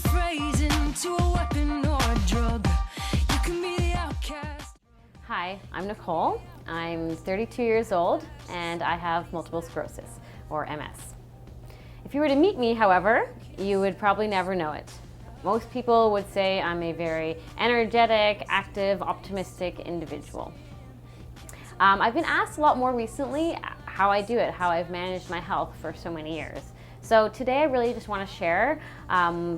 phrase into a weapon or a drug. You can be the outcast. Hi, I'm Nicole. I'm 32 years old and I have multiple sclerosis, or MS. If you were to meet me, however, you would probably never know it. Most people would say I'm a very energetic, active, optimistic individual. I've been asked a lot more recently how I do it, how I've managed my health for so many years. So today I really just want to share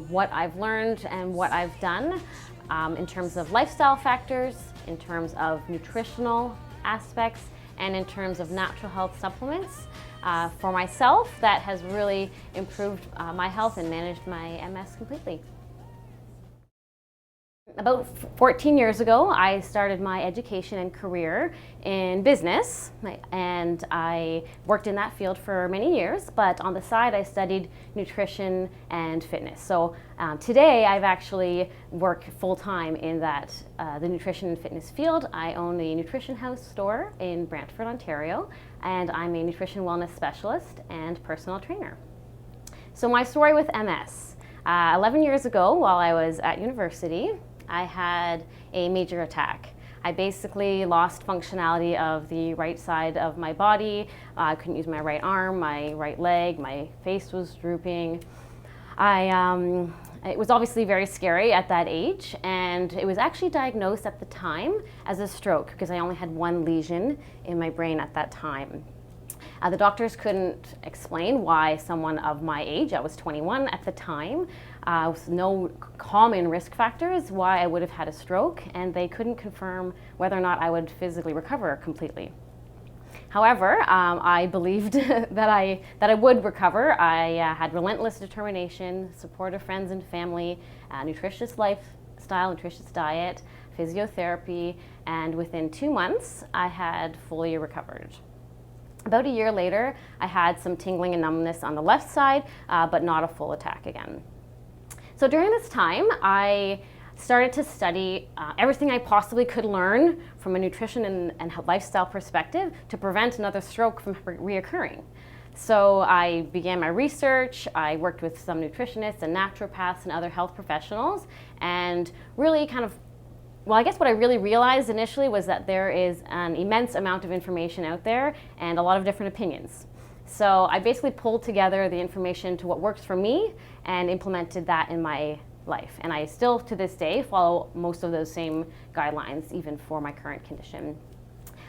what I've learned and what I've done in terms of lifestyle factors, in terms of nutritional aspects, and in terms of natural health supplements for myself that has really improved my health and managed my MS completely. About 14 years ago, I started my education and career in business, and I worked in that field for many years, but on the side I studied nutrition and fitness. So today I've actually worked full-time in the nutrition and fitness field. I own a nutrition house store in Brantford, Ontario, and I'm a nutrition wellness specialist and personal trainer. So my story with MS. 11 years ago, while I was at university, I had a major attack. I basically lost functionality of the right side of my body. I couldn't use my right arm, my right leg, my face was drooping. It was obviously very scary at that age, and it was actually diagnosed at the time as a stroke because I only had one lesion in my brain at that time. The doctors couldn't explain why someone of my age, I was 21 at the time, with no common risk factors, why I would have had a stroke, and they couldn't confirm whether or not I would physically recover completely. However, I believed that I would recover. I had relentless determination, support of friends and family, nutritious lifestyle, nutritious diet, physiotherapy, and within 2 months, I had fully recovered. About a year later, I had some tingling and numbness on the left side, but not a full attack again. So during this time, I started to study everything I possibly could learn from a nutrition and lifestyle perspective to prevent another stroke from reoccurring. So I began my research. I worked with some nutritionists and naturopaths and other health professionals, and really I guess what I really realized initially was that there is an immense amount of information out there and a lot of different opinions. So I basically pulled together the information to what works for me and implemented that in my life. And I still, to this day, follow most of those same guidelines, even for my current condition.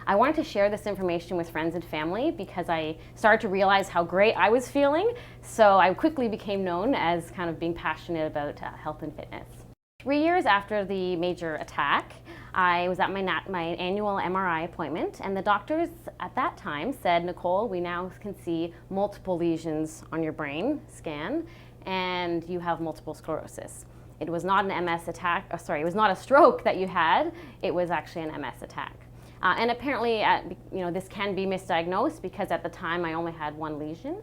I wanted to share this information with friends and family because I started to realize how great I was feeling. So I quickly became known as kind of being passionate about health and fitness. 3 years after the major attack, I was at my annual MRI appointment, and the doctors at that time said, "Nicole, we now can see multiple lesions on your brain scan, and you have multiple sclerosis." It was not an MS attack, it was not a stroke that you had, it was actually an MS attack. And apparently, this can be misdiagnosed because at the time I only had one lesion.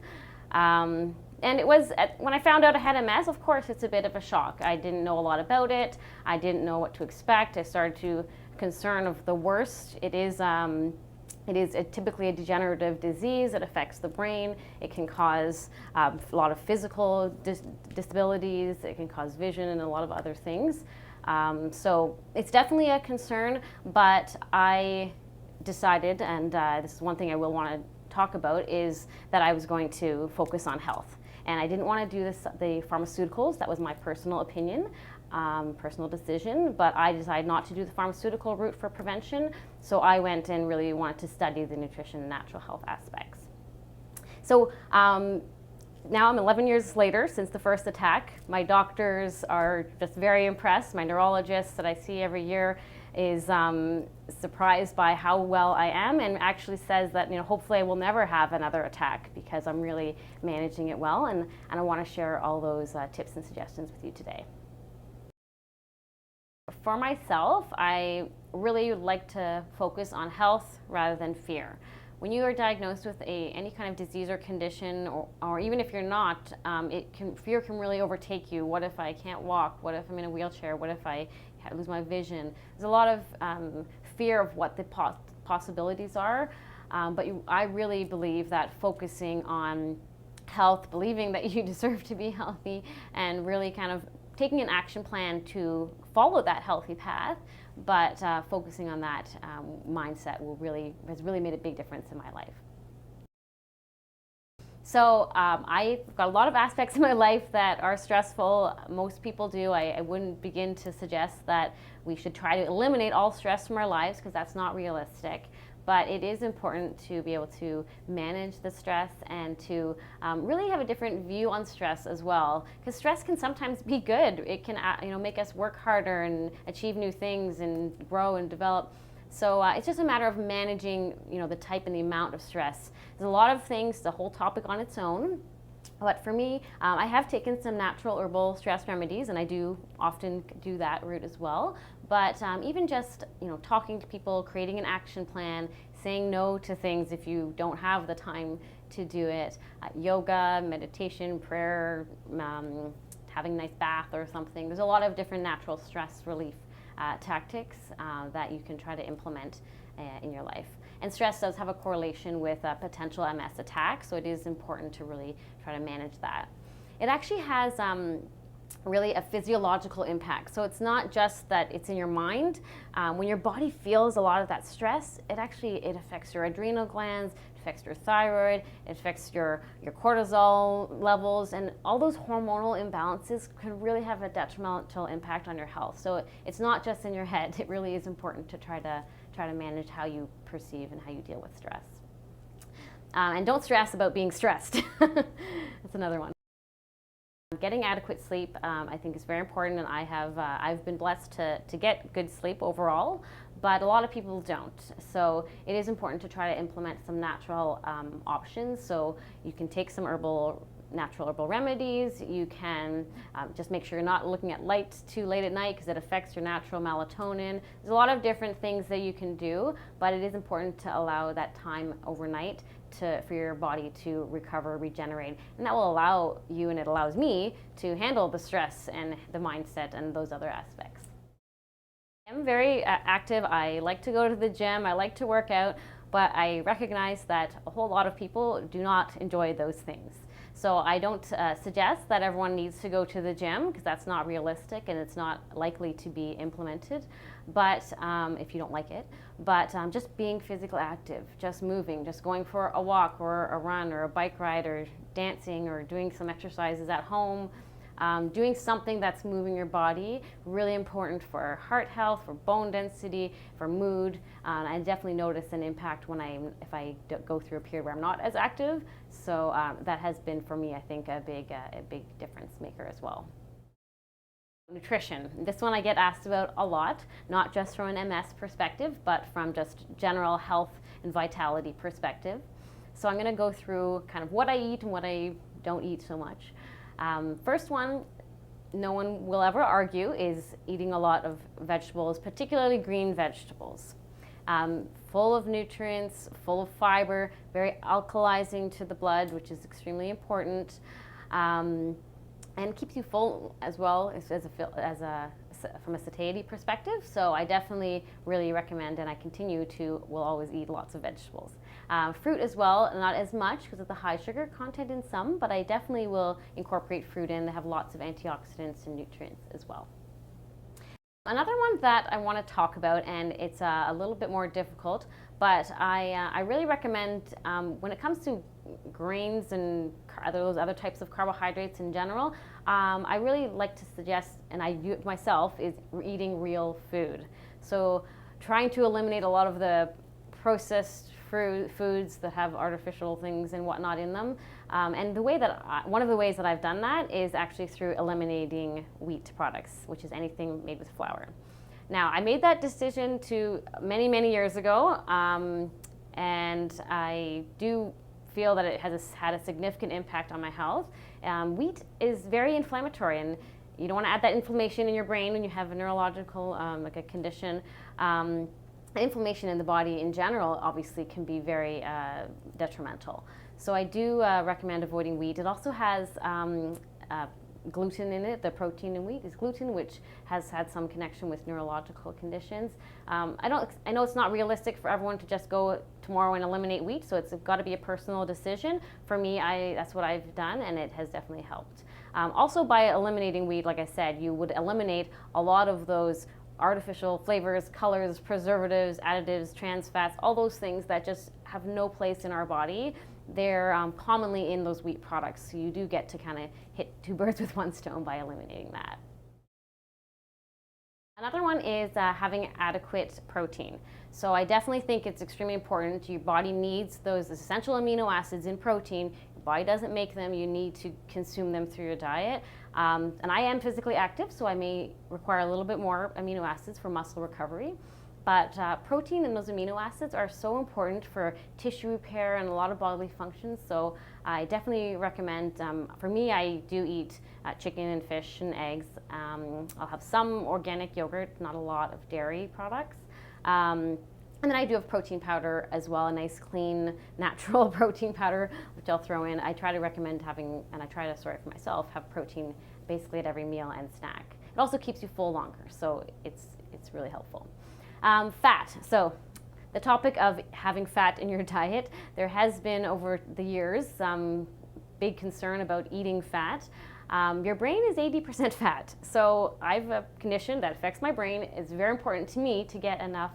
And it was, when I found out I had MS, of course, it's a bit of a shock. I didn't know a lot about it. I didn't know what to expect. I started to concern of the worst. It is typically a degenerative disease. It affects the brain. It can cause a lot of physical disabilities. It can cause vision and a lot of other things. So it's definitely a concern, but I decided, and this is one thing I will want to talk about, is that I was going to focus on health. And I didn't want to do the pharmaceuticals. That was my personal opinion, personal decision, but I decided not to do the pharmaceutical route for prevention. So I went and really wanted to study the nutrition and natural health aspects. So now I'm 11 years later since the first attack. My doctors are just very impressed. My neurologist that I see every year is surprised by how well I am, and actually says that hopefully I will never have another attack because I'm really managing it well, and I want to share all those tips and suggestions with you today. For myself, I really would like to focus on health rather than fear. When you are diagnosed with any kind of disease or condition, or even if you're not, fear can really overtake you. What if I can't walk? What if I'm in a wheelchair? What if I lose my vision? There's a lot of fear of what the possibilities are, but I really believe that focusing on health, believing that you deserve to be healthy, and really kind of taking an action plan to follow that healthy path, but focusing on that mindset has really made a big difference in my life. So I've got a lot of aspects of my life that are stressful. Most people do. I wouldn't begin to suggest that we should try to eliminate all stress from our lives, because that's not realistic. But it is important to be able to manage the stress and to really have a different view on stress as well. Because stress can sometimes be good. It can make us work harder and achieve new things and grow and develop. So it's just a matter of managing, the type and the amount of stress. There's a lot of things, the whole topic on its own. But for me, I have taken some natural herbal stress remedies, and I do often do that route as well. But even just, talking to people, creating an action plan, saying no to things if you don't have the time to do it, yoga, meditation, prayer, having a nice bath or something. There's a lot of different natural stress relief tactics that you can try to implement in your life. And stress does have a correlation with a potential MS attack, so it is important to really try to manage that. It actually has really a physiological impact. So it's not just that it's in your mind. When your body feels a lot of that stress, it affects your adrenal glands, it affects your thyroid, it affects your cortisol levels, and all those hormonal imbalances can really have a detrimental impact on your health. So it's not just in your head. It really is important to try to manage how you perceive and how you deal with stress. And don't stress about being stressed. That's another one. Getting adequate sleep, I think, is very important, and I've been blessed to get good sleep overall, but a lot of people don't. So it is important to try to implement some natural options. So you can take some natural herbal remedies. You can just make sure you're not looking at light too late at night, because it affects your natural melatonin. There's a lot of different things that you can do, but it is important to allow that time overnight for your body to recover, regenerate, and that will allow you, and it allows me, to handle the stress and the mindset and those other aspects. I'm very active. I like to go to the gym. I like to work out, but I recognize that a whole lot of people do not enjoy those things. So I don't suggest that everyone needs to go to the gym, because that's not realistic and it's not likely to be implemented, but if you don't like it. But just being physically active, just moving, just going for a walk or a run or a bike ride or dancing or doing some exercises at home, doing something that's moving your body, really important for heart health, for bone density, for mood. I definitely notice an impact if I go through a period where I'm not as active. So that has been, for me, I think, a big difference maker as well. Nutrition. This one I get asked about a lot, not just from an MS perspective, but from just general health and vitality perspective. So I'm going to go through kind of what I eat and what I don't eat so much. First one, no one will ever argue, is eating a lot of vegetables, particularly green vegetables. Full of nutrients, full of fiber, very alkalizing to the blood, which is extremely important, and keeps you full as well from a satiety perspective. So I definitely really recommend, and I will always eat lots of vegetables. Fruit as well, not as much because of the high sugar content in some, but I definitely will incorporate fruit in. They have lots of antioxidants and nutrients as well. Another one that I want to talk about, and it's a little bit more difficult, but I really recommend when it comes to grains and those other types of carbohydrates in general, I really like to suggest, and I do it myself, is eating real food. So trying to eliminate a lot of the processed foods that have artificial things and whatnot in them. And one of the ways that I've done that is actually through eliminating wheat products, which is anything made with flour. Now, I made that decision many, many years ago, and I do feel that it has had a significant impact on my health. Wheat is very inflammatory, and you don't want to add that inflammation in your brain when you have a neurological like a condition. Inflammation in the body in general obviously can be very detrimental. So I do recommend avoiding wheat. It also has gluten in it. The protein in wheat is gluten, which has had some connection with neurological conditions. I know it's not realistic for everyone to just go tomorrow and eliminate wheat, so it's got to be a personal decision. For me, that's what I've done, and it has definitely helped. Also, by eliminating wheat, like I said, you would eliminate a lot of those artificial flavors, colors, preservatives, additives, trans fats, all those things that just have no place in our body. They're commonly in those wheat products, so you do get to kind of hit two birds with one stone by eliminating that. Another one is having adequate protein. So I definitely think it's extremely important. Your body needs those essential amino acids in protein. Your body doesn't make them. You need to consume them through your diet. And I am physically active, so I may require a little bit more amino acids for muscle recovery. But protein and those amino acids are so important for tissue repair and a lot of bodily functions. So I definitely recommend, for me, I do eat chicken and fish and eggs. I'll have some organic yogurt, not a lot of dairy products. And then I do have protein powder as well, a nice, clean, natural protein powder, which I'll throw in. I try to recommend having, and I try to, for myself, have protein basically at every meal and snack. It also keeps you full longer, so it's really helpful. Fat. So the topic of having fat in your diet, there has been over the years some big concern about eating fat. Your brain is 80% fat. So I have a condition that affects my brain. It's very important to me to get enough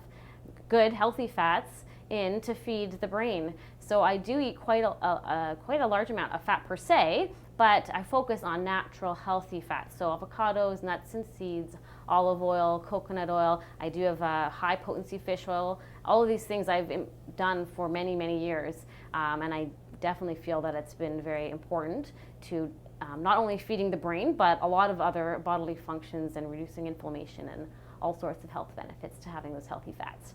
good, healthy fats in to feed the brain. So I do eat quite a large amount of fat per se, but I focus on natural, healthy fats. So avocados, nuts and seeds, olive oil, coconut oil. I do have high potency fish oil. All of these things I've done for many, many years. And I definitely feel that it's been very important to not only feeding the brain, but a lot of other bodily functions and reducing inflammation and all sorts of health benefits to having those healthy fats.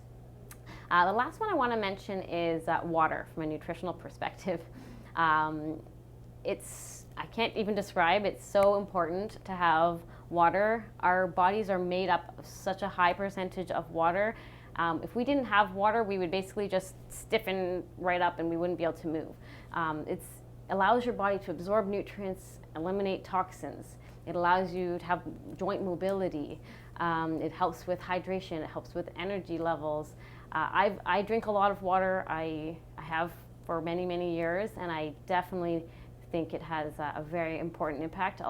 The last one I want to mention is water from a nutritional perspective. I can't even describe, it's so important to have water. Our bodies are made up of such a high percentage of water. If we didn't have water, we would basically just stiffen right up and we wouldn't be able to move. It allows your body to absorb nutrients, eliminate toxins. It allows you to have joint mobility. It helps with hydration. It helps with energy levels. I drink a lot of water. I have for many, many years, and I definitely think it has a very important impact.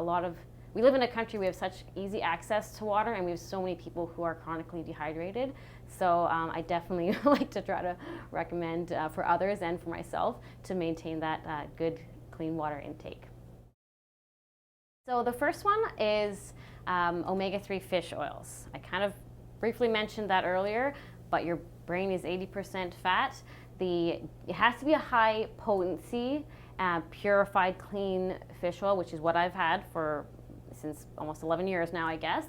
We live in a country, we have such easy access to water, and we have so many people who are chronically dehydrated. So I definitely like to try to recommend for others and for myself to maintain that good, clean water intake. So the first one is omega-3 fish oils. I kind of briefly mentioned that earlier, but your brain is 80% fat. It has to be a high potency, purified, clean fish oil, which is what I've had since almost 11 years now, I guess.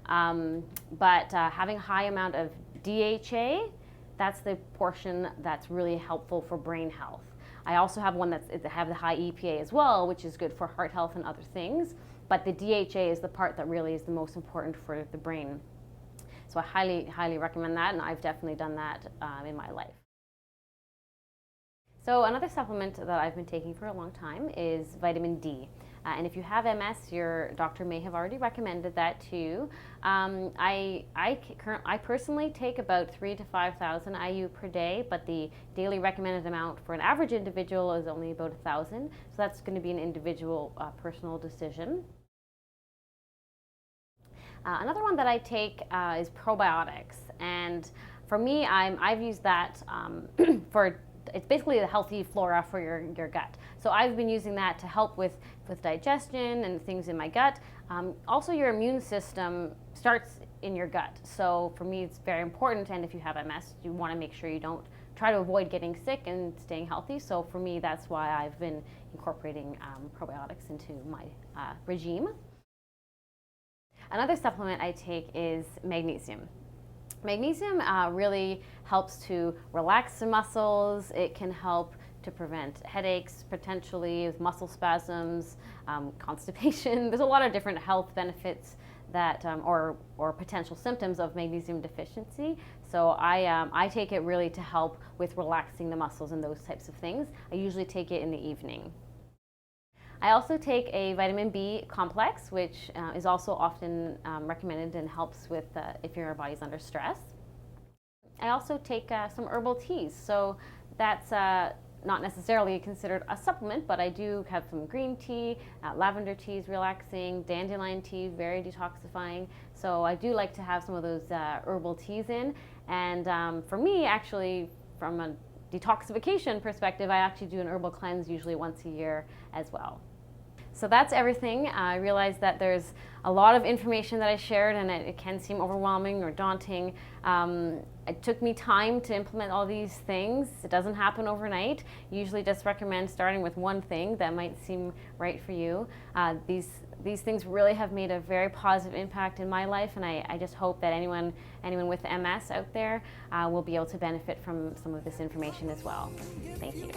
But having a high amount of DHA, that's the portion that's really helpful for brain health. I also have one that have the high EPA as well, which is good for heart health and other things. But the DHA is the part that really is the most important for the brain. So I highly, highly recommend that, and I've definitely done that in my life. So another supplement that I've been taking for a long time is vitamin D. And if you have MS, your doctor may have already recommended that to you. I personally take about 3,000 to 5,000 IU per day, but the daily recommended amount for an average individual is only about 1,000. So that's going to be an individual personal decision. Another one that I take is probiotics, and for me, I've used that it's basically a healthy flora for your gut. So I've been using that to help with digestion and things in my gut. Also, your immune system starts in your gut. So for me, it's very important, and if you have MS, you want to make sure you don't try to avoid getting sick and staying healthy. So for me, that's why I've been incorporating probiotics into my regime. Another supplement I take is magnesium. Magnesium really helps to relax the muscles. It can help to prevent headaches, potentially with muscle spasms, constipation. There's a lot of different health benefits that, or potential symptoms of magnesium deficiency. So I take it really to help with relaxing the muscles and those types of things. I usually take it in the evening. I also take a vitamin B complex, which is also often recommended and helps with if your body's under stress. I also take some herbal teas, so that's not necessarily considered a supplement, but I do have some green tea, lavender tea is relaxing, dandelion tea, very detoxifying. So I do like to have some of those herbal teas in. And for me, actually, from a detoxification perspective, I actually do an herbal cleanse usually once a year as well. So that's everything. I realize that there's a lot of information that I shared, and it can seem overwhelming or daunting. It took me time to implement all these things. It doesn't happen overnight. Usually just recommend starting with one thing that might seem right for you. These things really have made a very positive impact in my life, and I just hope that anyone with MS out there will be able to benefit from some of this information as well. Thank you.